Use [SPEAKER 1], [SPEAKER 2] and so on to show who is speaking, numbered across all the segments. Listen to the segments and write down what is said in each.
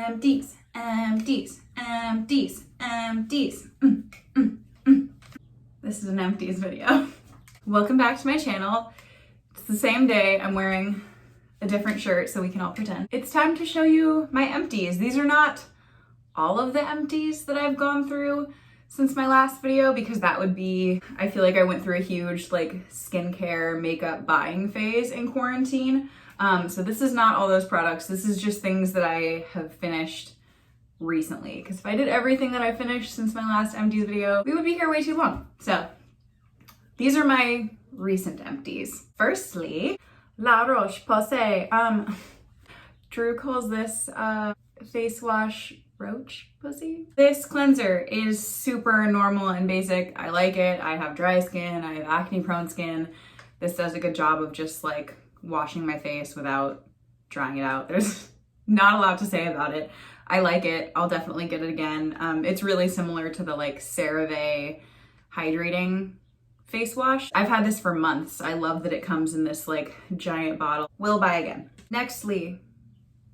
[SPEAKER 1] Empties, empties, empties, empties. This is an empties video. Welcome back to my channel. It's the same day. I'm wearing a different shirt so we can all pretend. It's time to show you my empties. These are not all of the empties that I've gone through since my last video, because that would be, I feel like I went through a huge like skincare makeup buying phase in quarantine. So this is not all those products. This is just things that I have finished recently, because if I did everything that I finished since my last empties video, we would be here way too long. So these are my recent empties. Firstly, La Roche-Posay. Drew calls this face wash roach pussy. This cleanser is super normal and basic. I like it. I have dry skin. I have acne prone skin. This does a good job of just like washing my face without drying it out. There's not a lot to say about it. I like it. I'll definitely get it again. It's really similar to the like CeraVe hydrating face wash. I've had this for months. I love that it comes in this like giant bottle. Will buy again. Nextly,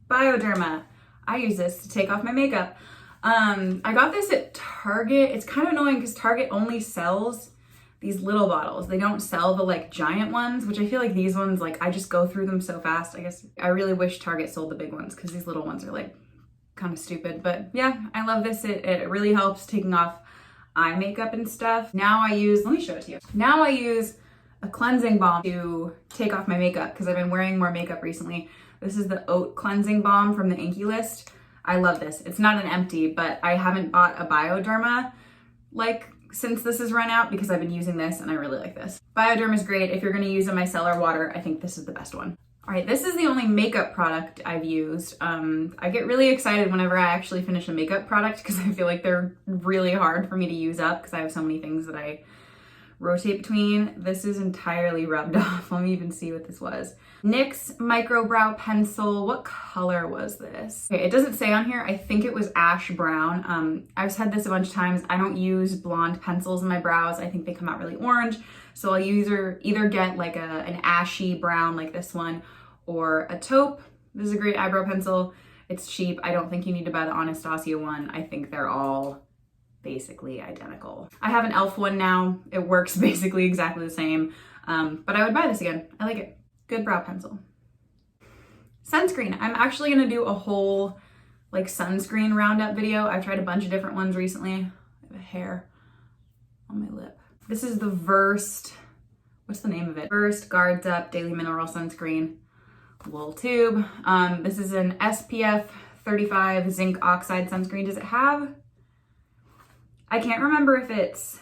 [SPEAKER 1] Bioderma. I use this to take off my makeup. I got this at Target. It's kind of annoying because Target only sells these little bottles. They don't sell the like giant ones, which I feel like these ones, like I just go through them so fast. I guess I really wish Target sold the big ones because these little ones are like kind of stupid. But yeah, I love this. It really helps taking off eye makeup and stuff. Now I use, let me show it to you. Now I use a cleansing balm to take off my makeup because I've been wearing more makeup recently. This is the Oat Cleansing Balm from the Inkey List. I love this. It's not an empty, but I haven't bought a Bioderma like since this has run out because I've been using this and I really like this. Bioderma is great. If you're gonna use a micellar water, I think this is the best one. All right, this is the only makeup product I've used. I get really excited whenever I actually finish a makeup product because I feel like they're really hard for me to use up because I have so many things that I rotate between. This is entirely rubbed off. Let me even see what this was. NYX Micro Brow Pencil. What color was this? Okay, it doesn't say on here. I think it was ash brown. I've said this a bunch of times. I don't use blonde pencils in my brows. I think they come out really orange. So I'll either get like an ashy brown like this one or a taupe. This is a great eyebrow pencil. It's cheap. I don't think you need to buy the Anastasia one. I think they're all basically identical. I have an e.l.f. one now. It works basically exactly the same, but I would buy this again. I like it. Good brow pencil. Sunscreen. I'm actually gonna do a whole like sunscreen roundup video. I've tried a bunch of different ones recently. I have a hair on my lip. This is the Versed, what's the name of it? Versed Guards Up Daily Mineral Sunscreen. Little tube. This is an SPF 35 zinc oxide sunscreen. Does it have, I can't remember if it's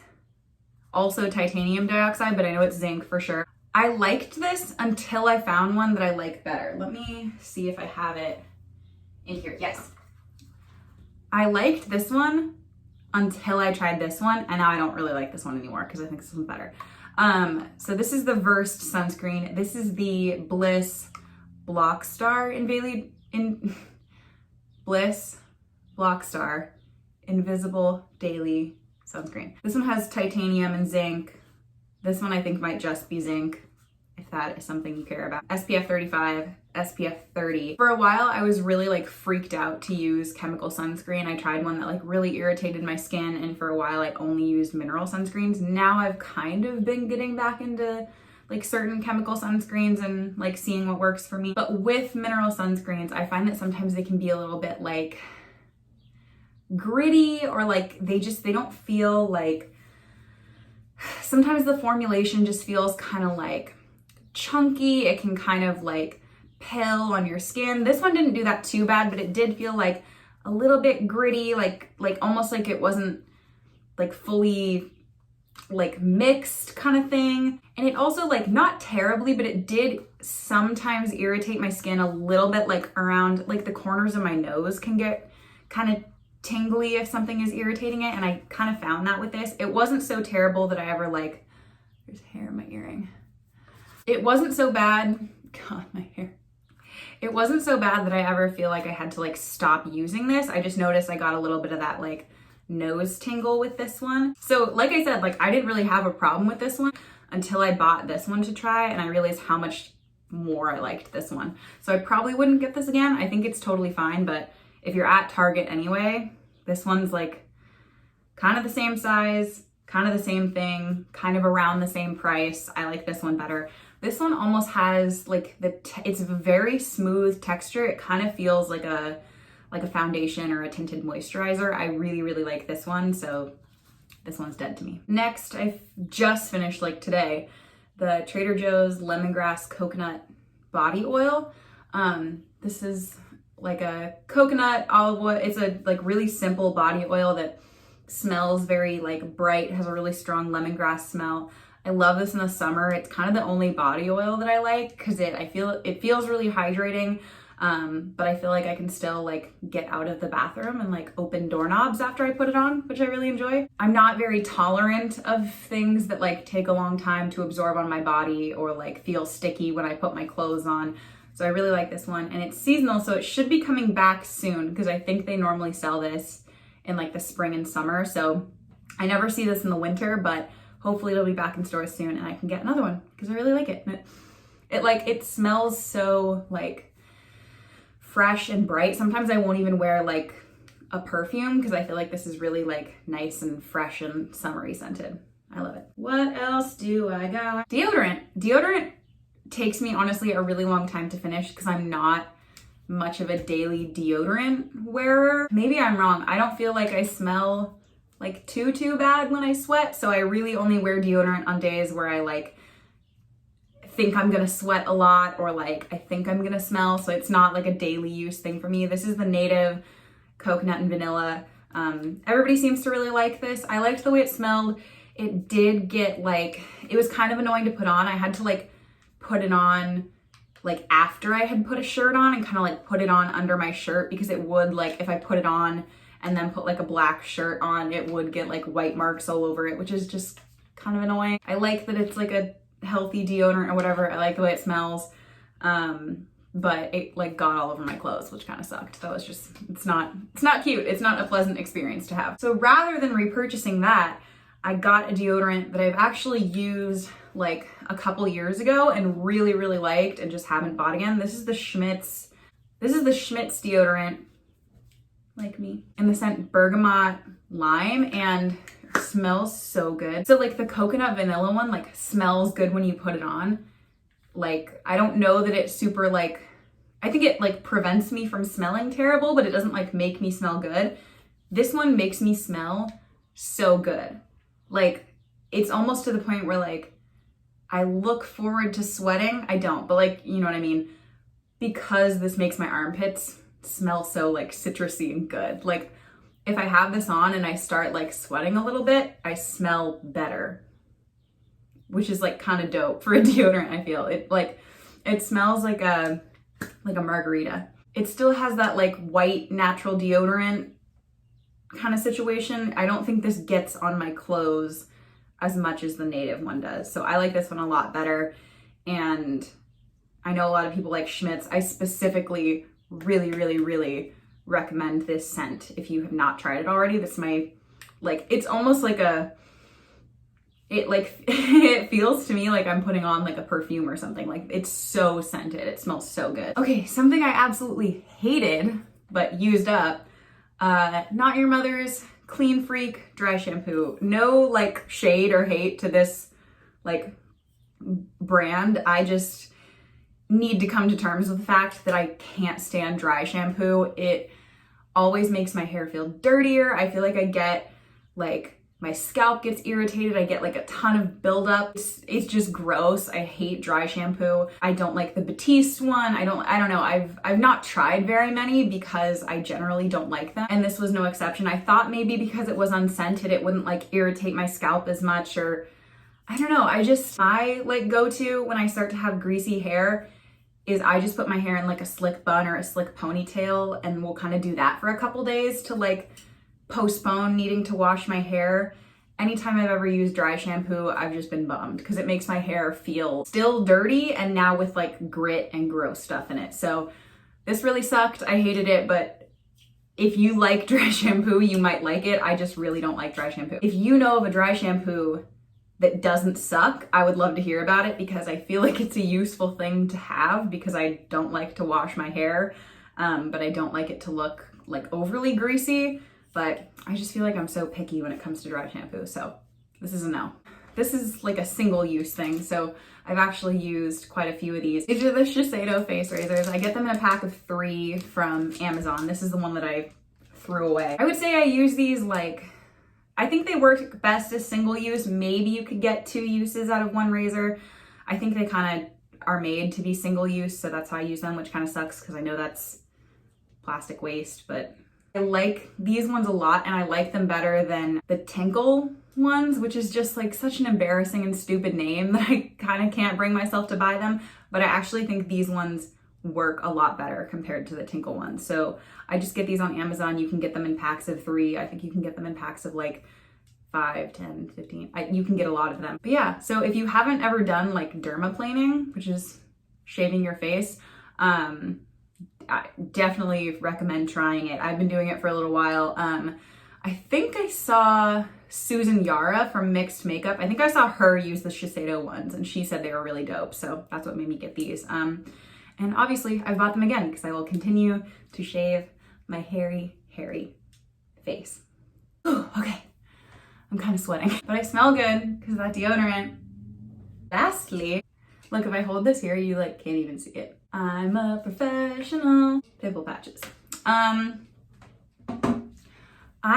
[SPEAKER 1] also titanium dioxide, but I know it's zinc for sure. I liked this until I found one that I like better. Let me see if I have it in here. Yes. I liked this one until I tried this one, and now I don't really like this one anymore because I think this one's better. So this is the Versed sunscreen. This is the Bliss Blockstar Bliss Blockstar Invisible Daily Sunscreen. This one has titanium and zinc. This one I think might just be zinc, if that is something you care about. SPF 35, SPF 30. For a while, I was really like freaked out to use chemical sunscreen. I tried one that like really irritated my skin, and for a while I only used mineral sunscreens. Now I've kind of been getting back into like certain chemical sunscreens and like seeing what works for me. But with mineral sunscreens, I find that sometimes they can be a little bit like gritty, or like they don't feel like, sometimes the formulation just feels kind of like chunky. It can kind of like pill on your skin. This one didn't do that too bad, but it did feel like a little bit gritty, like almost like it wasn't like fully like mixed kind of thing. And it also like not terribly, but it did sometimes irritate my skin a little bit, like around like the corners of my nose can get kind of tingly if something is irritating it, and I kind of found that with this. It wasn't so terrible that I ever like, there's hair in my earring. It wasn't so bad, God, my hair. It wasn't so bad that I ever feel like I had to like stop using this. I just noticed I got a little bit of that like nose tingle with this one. So like I said, like I didn't really have a problem with this one until I bought this one to try, and I realized how much more I liked this one. So I probably wouldn't get this again. I think it's totally fine, but if you're at Target anyway, this one's like kind of the same size, kind of the same thing, kind of around the same price. I like this one better. This one almost has like it's a very smooth texture. It kind of feels like a foundation or a tinted moisturizer. I really, really like this one. So this one's dead to me. Next, I just finished like today, the Trader Joe's Lemongrass Coconut Body Oil. This is like a coconut olive oil. It's a like really simple body oil that smells very like bright, has a really strong lemongrass smell. I love this in the summer. It's kind of the only body oil that I like because it feels really hydrating. But I feel like I can still like get out of the bathroom and like open doorknobs after I put it on, which I really enjoy. I'm not very tolerant of things that like take a long time to absorb on my body or like feel sticky when I put my clothes on. So I really like this one, and it's seasonal, so it should be coming back soon because I think they normally sell this in like the spring and summer. So I never see this in the winter, but hopefully it'll be back in stores soon and I can get another one because I really like it. It smells so like fresh and bright. Sometimes I won't even wear like a perfume because I feel like this is really like nice and fresh and summery scented. I love it. What else do I got? Deodorant. Deodorant takes me honestly a really long time to finish because I'm not much of a daily deodorant wearer. Maybe I'm wrong. I don't feel like I smell like too bad when I sweat. So I really only wear deodorant on days where I like think I'm gonna sweat a lot or like I think I'm gonna smell. So it's not like a daily use thing for me. This is the Native Coconut and Vanilla. Everybody seems to really like this. I liked the way it smelled. It did get like, it was kind of annoying to put on. I had to like put it on like after I had put a shirt on and kind of like put it on under my shirt because it would like, if I put it on and then put like a black shirt on, it would get like white marks all over it, which is just kind of annoying. I like that it's like a healthy deodorant or whatever. I like the way it smells. But it like got all over my clothes, which kind of sucked. That was just, it's not cute. It's not a pleasant experience to have. So rather than repurchasing that, I got a deodorant that I've actually used like a couple years ago and really, really liked and just haven't bought again. This is the Schmidt's deodorant, like me, in the scent Bergamot Lime, and it smells so good. So like the coconut vanilla one like smells good when you put it on. Like, I don't know that it's super like, I think it like prevents me from smelling terrible, but it doesn't like make me smell good. This one makes me smell so good. Like, it's almost to the point where like, I look forward to sweating. I don't, but like, you know what I mean? Because this makes my armpits smell so like citrusy and good. Like, if I have this on and I start like sweating a little bit, I smell better, which is like kind of dope for a deodorant. I feel it smells like a margarita. It still has that like white natural deodorant kind of situation. I don't think this gets on my clothes as much as the Native one does. So I like this one a lot better. And I know a lot of people like Schmidt's. I specifically really, really, really recommend this scent if you have not tried it already. This might, like, it's almost like it feels to me like I'm putting on like a perfume or something. Like, it's so scented. It smells so good. Okay, something I absolutely hated but used up, Not Your Mother's Clean Freak dry shampoo. No like shade or hate to this like brand. I just need to come to terms with the fact that I can't stand dry shampoo. It always makes my hair feel dirtier. I feel like I get like, my scalp gets irritated. I get like a ton of buildup. It's just gross. I hate dry shampoo. I don't like the Batiste one. I don't know. I've not tried very many because I generally don't like them. And this was no exception. I thought maybe because it was unscented, it wouldn't like irritate my scalp as much, or I don't know. My like go-to when I start to have greasy hair is I just put my hair in like a slick bun or a slick ponytail, and we'll kind of do that for a couple days to like postpone needing to wash my hair. Anytime I've ever used dry shampoo, I've just been bummed because it makes my hair feel still dirty and now with like grit and gross stuff in it. So this really sucked. I hated it, but if you like dry shampoo, you might like it. I just really don't like dry shampoo. If you know of a dry shampoo that doesn't suck, I would love to hear about it because I feel like it's a useful thing to have because I don't like to wash my hair, but I don't like it to look like overly greasy, but I just feel like I'm so picky when it comes to dry shampoo. So this is a no. This is like a single use thing. So I've actually used quite a few of these. These are the Shiseido face razors. I get them in a pack of 3 from Amazon. This is the one that I threw away. I would say I use these like, I think they work best as single use. Maybe you could get 2 uses out of one razor. I think they kind of are made to be single use, so that's how I use them, which kind of sucks because I know that's plastic waste, but I like these ones a lot, and I like them better than the Tinkle ones, which is just like such an embarrassing and stupid name that I kind of can't bring myself to buy them, but I actually think these ones work a lot better compared to the Tinkle ones. So I just get these on Amazon. You can get them in packs of 3. I think you can get them in packs of like 5, 10, 15. You can get a lot of them. But yeah, so if you haven't ever done like dermaplaning, which is shaving your face, I definitely recommend trying it. I've been doing it for a little while. I think I saw Susan Yara from Mixed Makeup. I think I saw her use the Shiseido ones, and she said they were really dope. So that's what made me get these. And obviously I've bought them again because I will continue to shave my hairy face. Ooh, okay. I'm kind of sweating, but I smell good because of that deodorant. Lastly, look, if I hold this here, you like can't even see it. I'm a professional. Pimple patches. I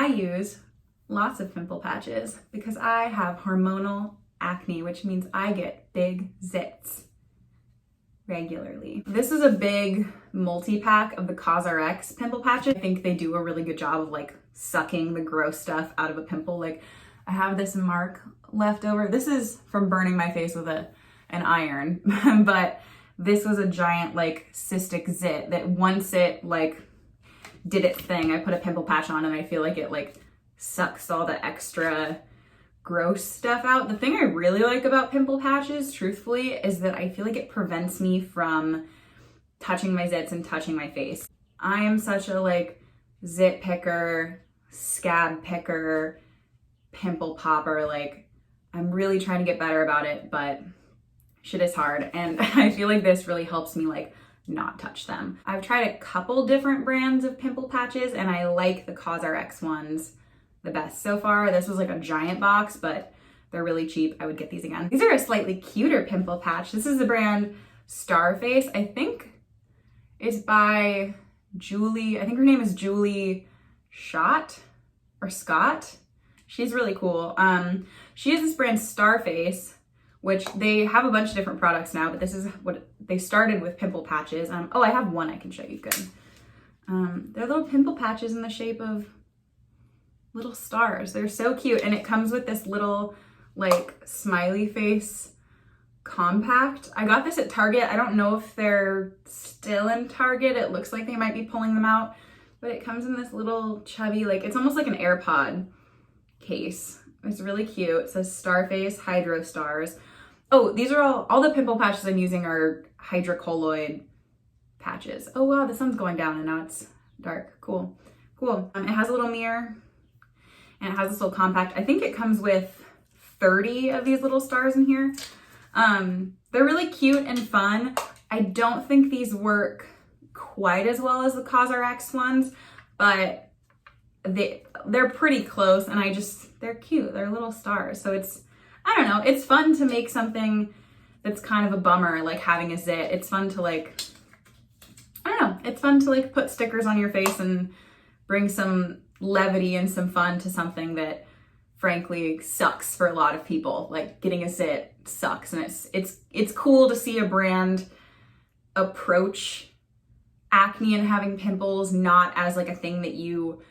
[SPEAKER 1] use lots of pimple patches because I have hormonal acne, which means I get big zits regularly. This is a big multi-pack of the CosRX pimple patches. I think they do a really good job of like sucking the gross stuff out of a pimple. Like I have this mark left over. This is from burning my face with an iron, but this was a giant like cystic zit that once it like did its thing, I put a pimple patch on and I feel like it like sucks all the extra gross stuff out. The thing I really like about pimple patches, truthfully, is that I feel like it prevents me from touching my zits and touching my face. I am such a like zit picker, scab picker, pimple popper. Like I'm really trying to get better about it, but shit is hard. And I feel like this really helps me like not touch them. I've tried a couple different brands of pimple patches and I like the CosRX ones the best so far. This was like a giant box, but they're really cheap. I would get these again. These are a slightly cuter pimple patch. This is the brand Starface. I think it's by Julie. I think her name is Julie Schott or Scott. She's really cool. She has this brand Starface, which they have a bunch of different products now, but this is what they started with, pimple patches. Oh, I have one I can show you. Good. They're little pimple patches in the shape of little stars. They're so cute. And it comes with this little like smiley face compact. I got this at Target. I don't know if they're still in Target. It looks like they might be pulling them out, but it comes in this little chubby, like it's almost like an AirPod case. It's really cute. It says Starface Hydro Stars. Oh, these are all the pimple patches I'm using are hydrocolloid patches. Oh wow, the sun's going down and now it's dark. Cool. Cool. It has a little mirror and it has this little compact. I think it comes with 30 of these little stars in here. They're really cute and fun. I don't think these work quite as well as the CosRX ones, but they're pretty close, and they're cute. They're little stars. So I don't know, it's fun to make something that's kind of a bummer, like having a zit. It's fun to like, I don't know, it's fun to like put stickers on your face and bring some levity and some fun to something that frankly sucks for a lot of people. Like getting a zit sucks, and it's cool to see a brand approach acne and having pimples not as like a thing that you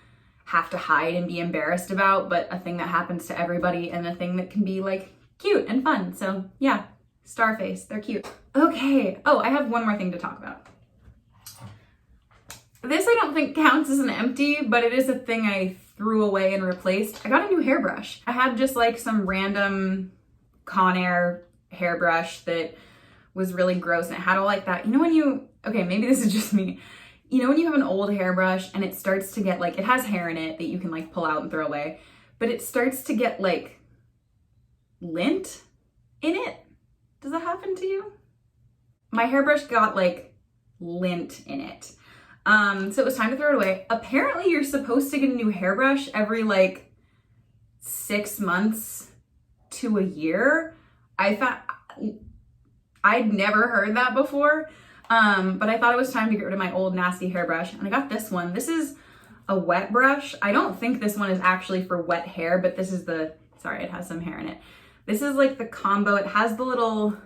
[SPEAKER 1] have to hide and be embarrassed about, but a thing that happens to everybody and a thing that can be like cute and fun. So yeah, Starface, they're cute. Okay, oh, I have one more thing to talk about. This I don't think counts as an empty, but it is a thing I threw away and replaced. I got a new hairbrush. I had just like some random Conair hairbrush that was really gross, and it had all like that, you know when okay, maybe this is just me. You know when you have an old hairbrush and it starts to get like, it has hair in it that you can like pull out and throw away, but it starts to get like lint in it? Does that happen to you? My hairbrush got like lint in it. So it was time to throw it away. Apparently you're supposed to get a new hairbrush every like 6 months to a year. I'd never heard that before, but I thought it was time to get rid of my old nasty hairbrush, and I got this one. This is a wet brush. I don't think this one is actually for wet hair, but this is the, sorry, it has some hair in it. This is like the combo. It has the little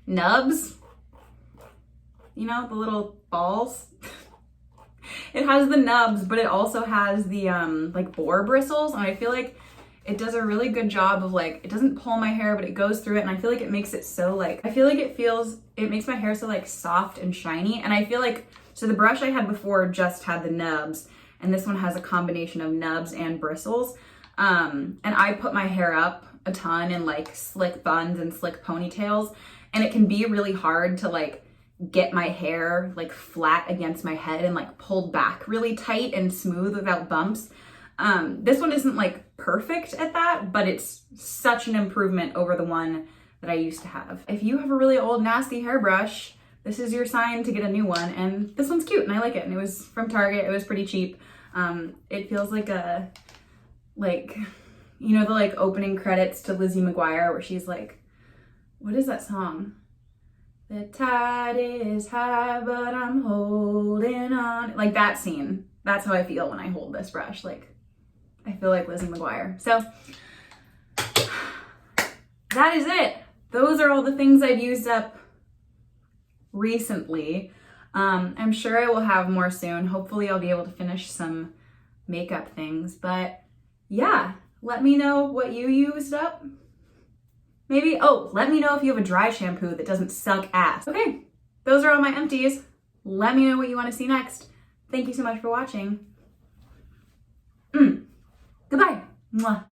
[SPEAKER 1] nubs, you know, the little balls. It has the nubs, but it also has the like boar bristles, and I feel like it does a really good job of like, it doesn't pull my hair, but it goes through it, and I feel like it makes it so like, I feel like it makes my hair so like soft and shiny. And I feel like, so the brush I had before just had the nubs, and this one has a combination of nubs and bristles. And I put my hair up a ton in like slick buns and slick ponytails, and it can be really hard to like get my hair like flat against my head and like pulled back really tight and smooth without bumps. This one isn't like perfect at that, but it's such an improvement over the one that I used to have. If you have a really old nasty hairbrush, this is your sign to get a new one. And this one's cute and I like it. And it was from Target. It was pretty cheap. It feels like a, like, you know, the like opening credits to Lizzie McGuire where she's like, what is that song? The tide is high, but I'm holding on. Like that scene. That's how I feel when I hold this brush. Like, I feel like Lizzie McGuire. So that is it. Those are all the things I've used up recently. I'm sure I will have more soon. Hopefully I'll be able to finish some makeup things, but yeah, let me know what you used up. Maybe, oh, let me know if you have a dry shampoo that doesn't suck ass. Okay, those are all my empties. Let me know what you want to see next. Thank you so much for watching. Goodbye. Mwah.